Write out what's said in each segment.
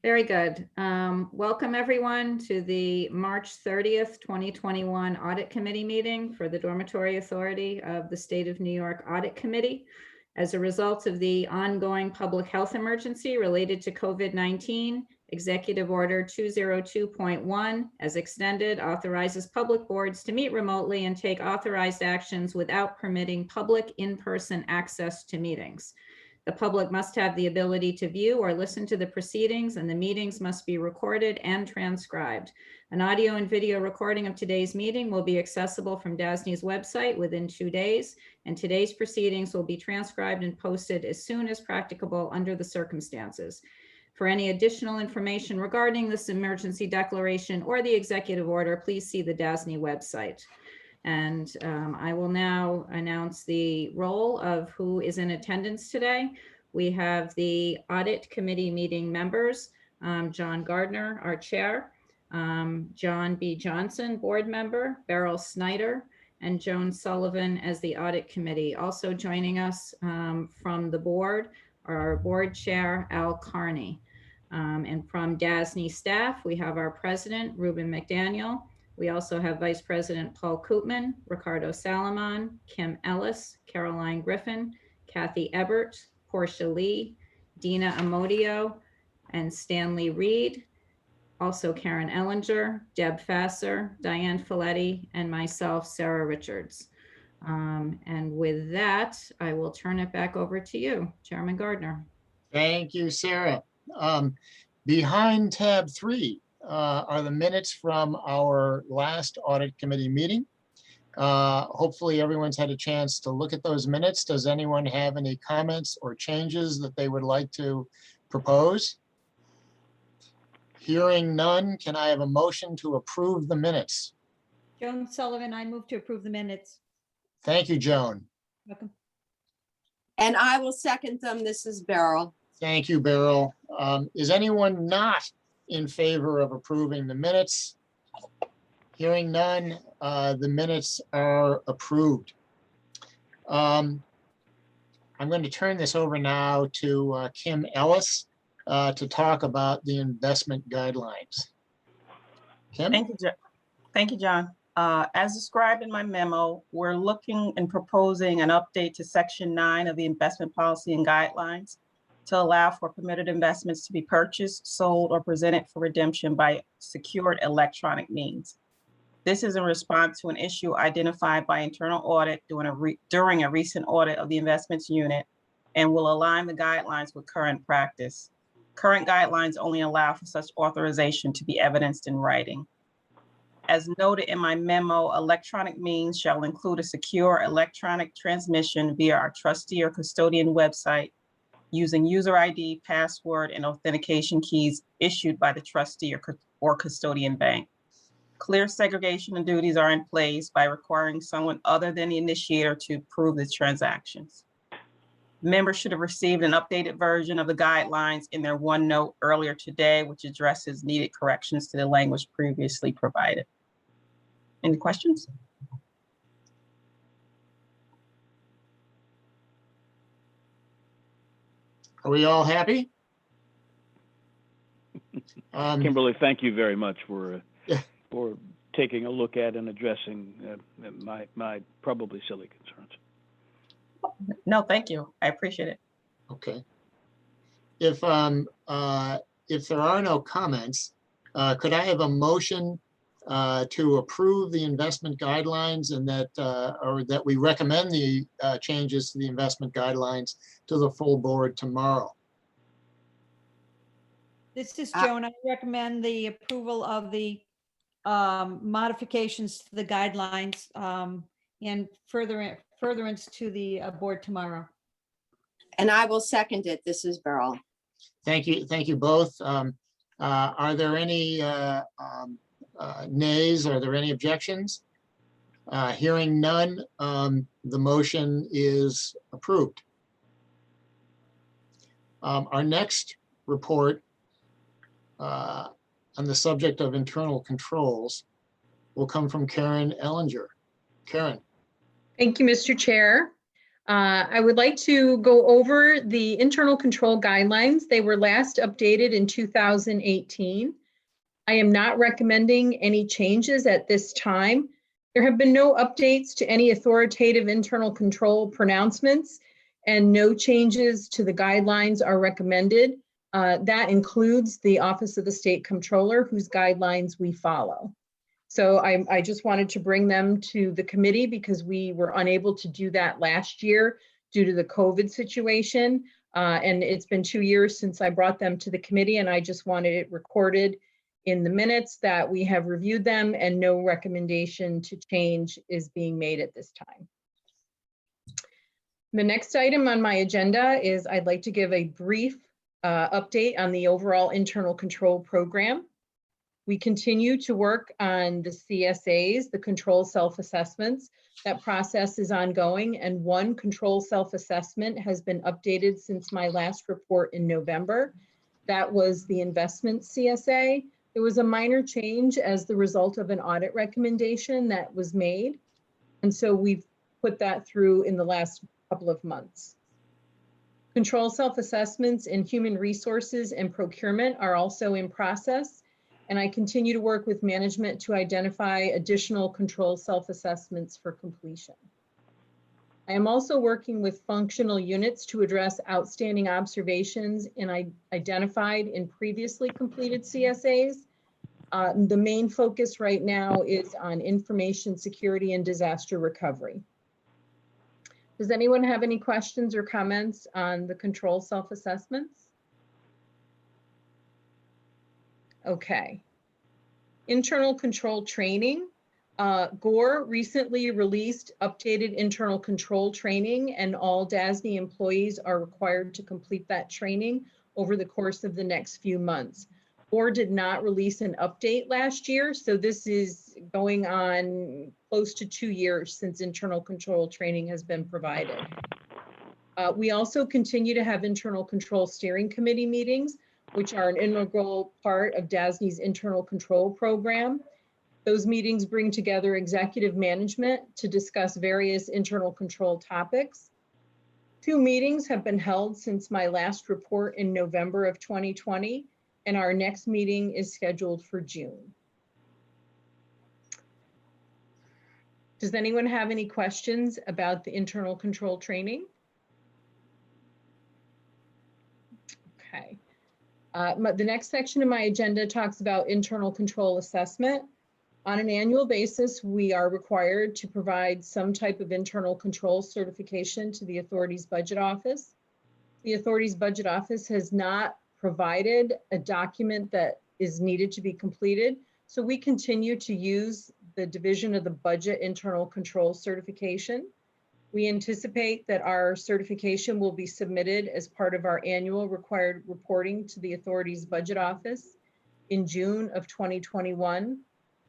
Very good. Welcome everyone to the March 30th, 2021 Audit Committee meeting for the Dormitory Authority of the State of New York Audit Committee. As a result of the ongoing public health emergency related to COVID-19, Executive Order 202.1, as extended, authorizes public boards to meet remotely and take authorized actions without permitting public in-person access to meetings. The public must have the ability to view or listen to the proceedings, and the meetings must be recorded and transcribed. An audio and video recording of today's meeting will be accessible from DASNY's website within 2 days, and today's proceedings will be transcribed and posted as soon as practicable under the circumstances. For any additional information regarding this emergency declaration or the executive order, please see the DASNY website. And I will now announce the roll of who is in attendance today. We have the Audit Committee meeting members, John Gardner, our chair, John B. Johnson, board member, Beryl Snyder, and Joan Sullivan as the Audit Committee. Also joining us from the board are our board chair, Al Carney. And from DASNY staff, we have our president, Ruben McDaniel. We also have Vice President Paul Koopman, Ricardo Salomon, Kim Ellis, Caroline Griffin, Kathy Ebert, Portia Lee, Dina Amodio, and Stanley Reed. Also Karen Ellinger, Deb Fasser, Diane Folletti, and myself, Sarah Richards. And with that, I will turn it back over to you, Chairman Gardner. Thank you, Sarah. Behind tab 3 are the minutes from our last audit committee meeting. Hopefully everyone's had a chance to look at those minutes. Does anyone have any comments or changes that they would like to propose? Hearing none, can I have a motion to approve the minutes? Joan Sullivan, I move to approve the minutes. Thank you, Joan. Welcome. And I will second them. This is Beryl. Thank you, Beryl. Is anyone not in favor of approving the minutes? Hearing none, the minutes are approved. I'm going to turn this over now to Kim Ellis to talk about the investment guidelines. Kim? Thank you, John. As described in my memo, we're looking and proposing an update to Section 9 of the Investment Policy and Guidelines to allow for permitted investments to be purchased, sold, or presented for redemption by secured electronic means. This is in response to an issue identified by internal audit during a recent audit of the investments unit, and will align the guidelines with current practice. Current guidelines only allow for such authorization to be evidenced in writing. As noted in my memo, electronic means shall include a secure electronic transmission via our trustee or custodian website using user ID, password, and authentication keys issued by the trustee or custodian bank. Clear segregation of duties are in place by requiring someone other than the initiator to approve the transactions. Members should have received an updated version of the guidelines in their OneNote earlier today, which addresses needed corrections to the language previously provided. Any questions? Are we all happy? Kimberly, thank you very much for taking a look at and addressing my probably silly concerns. No, thank you. I appreciate it. Okay. If there are no comments, could I have a motion to approve the investment guidelines and that we recommend the changes to the investment guidelines to the full board tomorrow? This is Joan. I recommend the approval of the modifications to the guidelines and furtherance to the board tomorrow. And I will second it. This is Beryl. Thank you both. Are there any nays? Are there any objections? Hearing none, the motion is approved. Our next report on the subject of internal controls will come from Karen Ellinger. Karen. Thank you, Mr. Chair. I would like to go over the internal control guidelines. They were last updated in 2018. I am not recommending any changes at this time. There have been no updates to any authoritative internal control pronouncements, and no changes to the guidelines are recommended. That includes the Office of the State Comptroller, whose guidelines we follow. So I just wanted to bring them to the committee because we were unable to do that last year due to the COVID situation. And it's been 2 years since I brought them to the committee, and I just wanted it recorded in the minutes that we have reviewed them and no recommendation to change is being made at this time. The next item on my agenda is I'd like to give a brief update on the overall internal control program. We continue to work on the CSAs, the control self-assessments. That process is ongoing, and one control self-assessment has been updated since my last report in November. That was the investment CSA. There was a minor change as the result of an audit recommendation that was made. And so we've put that through in the last couple of months. Control self-assessments in human resources and procurement are also in process. And I continue to work with management to identify additional control self-assessments for completion. I am also working with functional units to address outstanding observations identified in previously completed CSAs. The main focus right now is on information security and disaster recovery. Does anyone have any questions or comments on the control self-assessments? Okay. Internal control training. Gore recently released updated internal control training, and all DASNY employees are required to complete that training over the course of the next few months. Gore did not release an update last year, so this is going on close to 2 years since internal control training has been provided. We also continue to have internal control steering committee meetings, which are an integral part of DASNY's internal control program. Those meetings bring together executive management to discuss various internal control topics. 2 meetings have been held since my last report in November of 2020, and our next meeting is scheduled for June. Does anyone have any questions about the internal control training? Okay. The next section of my agenda talks about internal control assessment. On an annual basis, we are required to provide some type of internal control certification to the authority's budget office. The authority's budget office has not provided a document that is needed to be completed, so we continue to use the Division of the Budget Internal Control Certification. We anticipate that our certification will be submitted as part of our annual required reporting to the authority's budget office in June of 2021,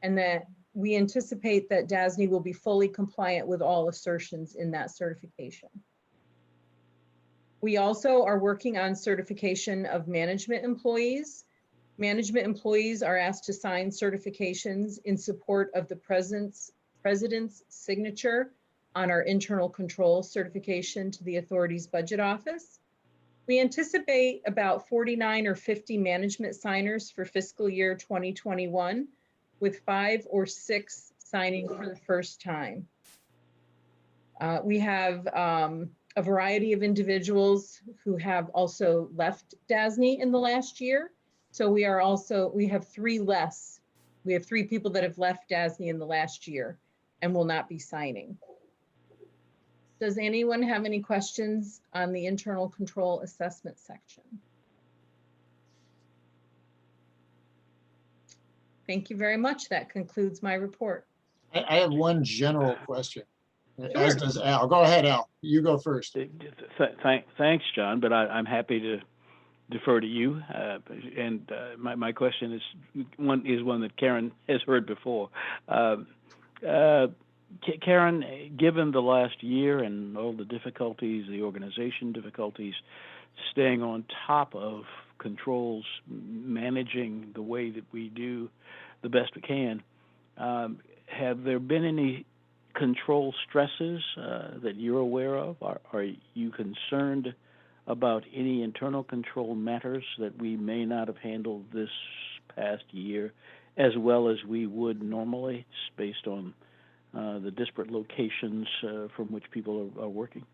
and that we anticipate that DASNY will be fully compliant with all assertions in that certification. We also are working on certification of management employees. Management employees are asked to sign certifications in support of the president's signature on our internal control certification to the authority's budget office. We anticipate about 49 or 50 management signers for fiscal year 2021, with 5 or 6 signing for the first time. We have a variety of individuals who have also left DASNY in the last year. So we have 3 less. We have 3 people that have left DASNY in the last year and will not be signing. Does anyone have any questions on the internal control assessment section? Thank you very much. That concludes my report. I have one general question, as Sure. does Al. Go ahead, Al. You go first. Thanks, John, but I'm happy to defer to you. My question is one that Karen has heard before. Karen, given the last year and all the difficulties, the organization difficulties, staying on top of controls, managing the way that we do the best we can, have there been any control stresses that you're aware of? Are you concerned about any internal control matters that we may not have handled this past year as well as we would normally, based on the disparate locations from which people are working?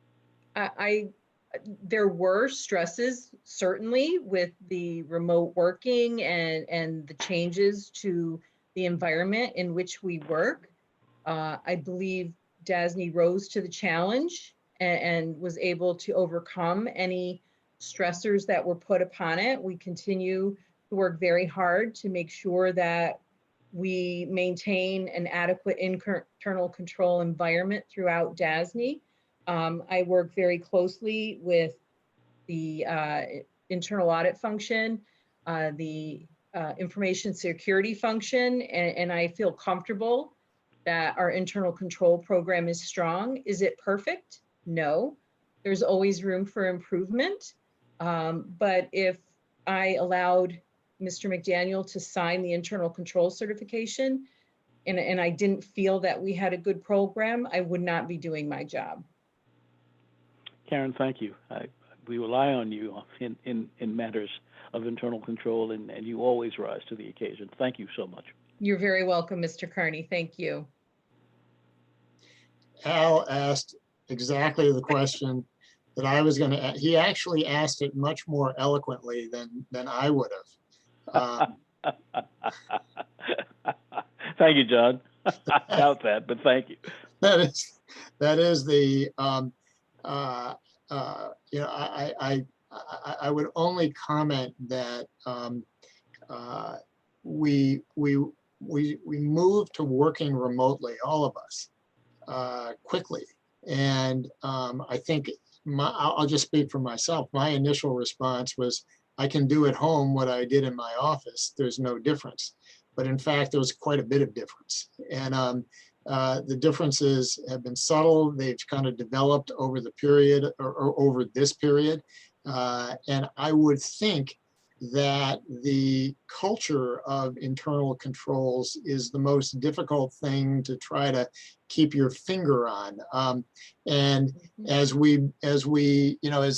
There were stresses, certainly, with the remote working and the changes to the environment in which we work. I believe DASNY rose to the challenge and was able to overcome any stressors that were put upon it. We continue to work very hard to make sure that we maintain an adequate internal control environment throughout DASNY. I work very closely with the internal audit function, the information security function, and I feel comfortable that our internal control program is strong. Is it perfect? No. There's always room for improvement. But if I allowed Mr. McDaniel to sign the internal control certification and I didn't feel that we had a good program, I would not be doing my job. Karen, thank you. We rely on you in matters of internal control, and you always rise to the occasion. Thank you so much. You're very welcome, Mr. Carney. Thank you. Al asked exactly the question that I was going to. He actually asked it much more eloquently than I would have. Thank you, John. I doubt that, but thank you. That is the you know, I would only comment that we moved to working remotely, all of us, quickly, and I think I'll just speak for myself. My initial response was, I can do at home what I did in my office. There's no difference, but in fact, there was quite a bit of difference, and the differences have been subtle. They've kind of developed over the period or over this period. And I would think that the culture of internal controls is the most difficult thing to try to keep your finger on. And as we, you know,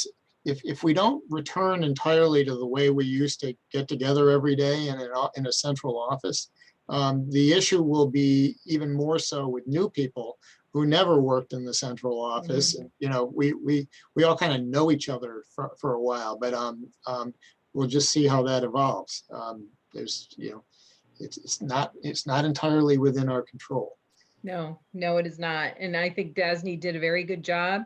if we don't return entirely to the way we used to get together every day in a central office, the issue will be even more so with new people who never worked in the central office. And, you know, we all kind of know each other for a while, but we'll just see how that evolves. There's, you know, it's not entirely within our control. No, it is not. And I think DASNY did a very good job.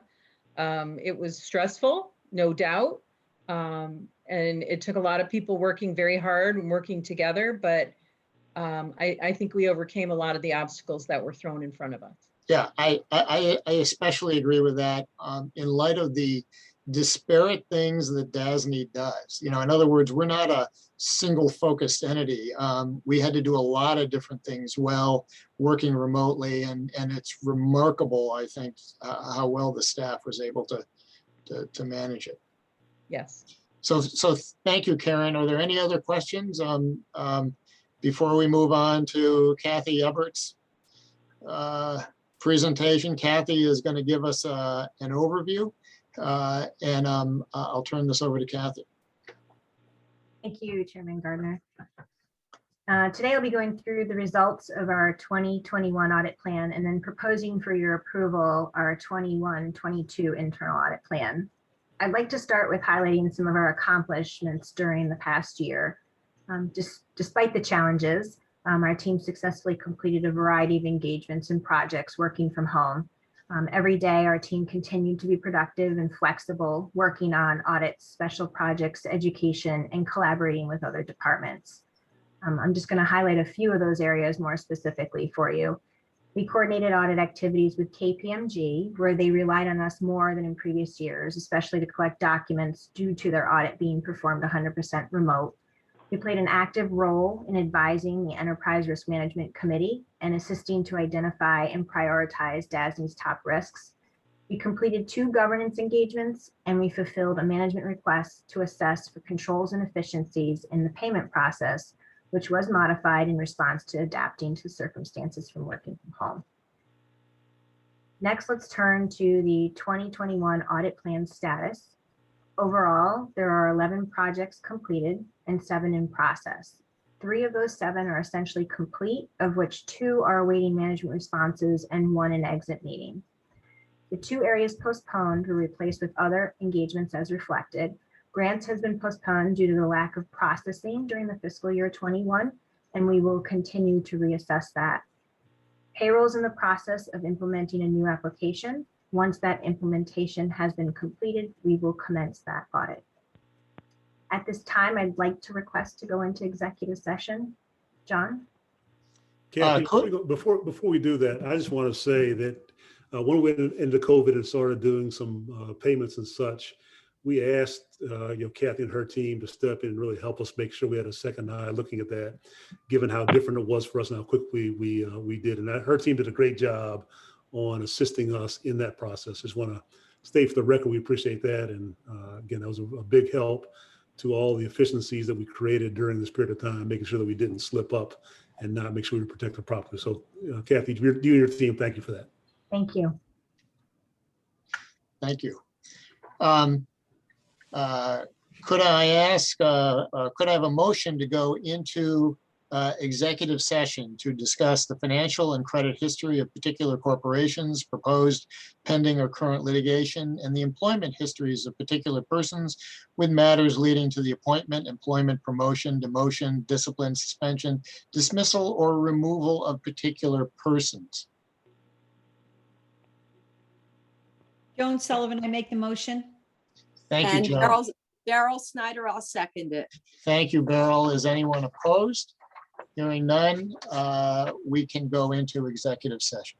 It was stressful, no doubt. And it took a lot of people working very hard and working together, but I think we overcame a lot of the obstacles that were thrown in front of us. Yeah, I especially agree with that in light of the disparate things that DASNY does. You know, in other words, we're not a single focused entity. We had to do a lot of different things well, working remotely, and it's remarkable, I think, how well the staff was able to manage it. Yes. So thank you, Karen. Are there any other questions before we move on to Kathy Ebert's presentation? Kathy is going to give us an overview, and I'll turn this over to Kathy. Thank you, Chairman Gardner. Today I'll be going through the results of our 2021 audit plan and then proposing for your approval our 21-22 internal audit plan. I'd like to start with highlighting some of our accomplishments during the past year. Despite the challenges, our team successfully completed a variety of engagements and projects working from home. Every day, our team continued to be productive and flexible, working on audits, special projects, education, and collaborating with other departments. I'm just going to highlight a few of those areas more specifically for you. We coordinated audit activities with KPMG, where they relied on us more than in previous years, especially to collect documents due to their audit being performed 100% remote. We played an active role in advising the Enterprise Risk Management Committee and assisting to identify and prioritize DASNY's top risks. We completed 2 governance engagements, and we fulfilled a management request to assess for controls and efficiencies in the payment process, which was modified in response to adapting to circumstances from working from home. Next, let's turn to the 2021 audit plan status. Overall, there are 11 projects completed and 7 in process. 3 of those 7 are essentially complete, of which 2 are awaiting management responses and 1 an exit meeting. The 2 areas postponed were replaced with other engagements as reflected. Grants has been postponed due to the lack of processing during the fiscal year 21, and we will continue to reassess that. Payroll is in the process of implementing a new application. Once that implementation has been completed, we will commence that audit. At this time, I'd like to request to go into executive session. John? Kathy, before we do that, I just want to say that when we went into COVID and started doing some payments and such, we asked Kathy and her team to step in and really help us make sure we had a second eye looking at that, given how different it was for us and how quickly we did. And her team did a great job on assisting us in that process. Just want to state for the record, we appreciate that. And again, that was a big help to all the efficiencies that we created during this period of time, making sure that we didn't slip up and not make sure we protect the property. So Kathy, you and your team, thank you for that. Thank you. Thank you. Could I ask, could I have a motion to go into executive session to discuss the financial and credit history of particular corporations, proposed pending or current litigation, and the employment histories of particular persons with matters leading to the appointment, employment, promotion, demotion, discipline, suspension, dismissal, or removal of particular persons? Joan Sullivan, I make the motion. Thank you, And Joan. Beryl Snyder, I'll second it. Thank you, Beryl. Is anyone opposed? Hearing none, we can go into executive session.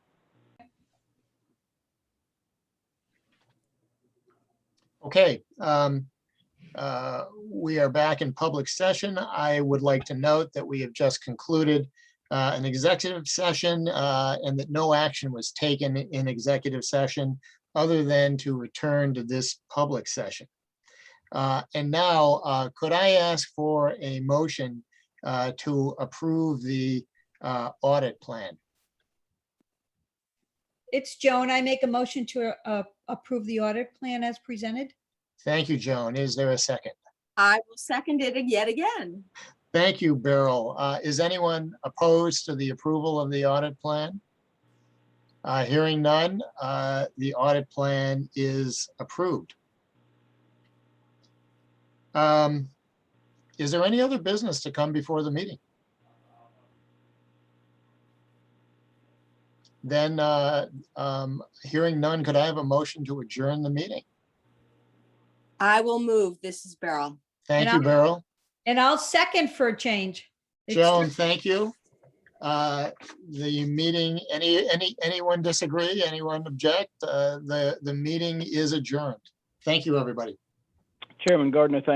Okay, we are back in public session. I would like to note that we have just concluded an executive session and that no action was taken in executive session other than to return to this public session. And now, could I ask for a motion to approve the audit plan? It's Joan. I make a motion to approve the audit plan as presented. Thank you, Joan. Is there a second? I will second it yet again. Thank you, Beryl. Is anyone opposed to the approval of the audit plan? Hearing none, the audit plan is approved. Is there any other business to come before the meeting? Then, hearing none, could I have a motion to adjourn the meeting? I will move. This is Beryl. Thank And you, Beryl. And I'll second for a change. Joan, thank you. The meeting, anyone disagree? Anyone object? The meeting is adjourned. Thank you, everybody. Chairman Gardner, thank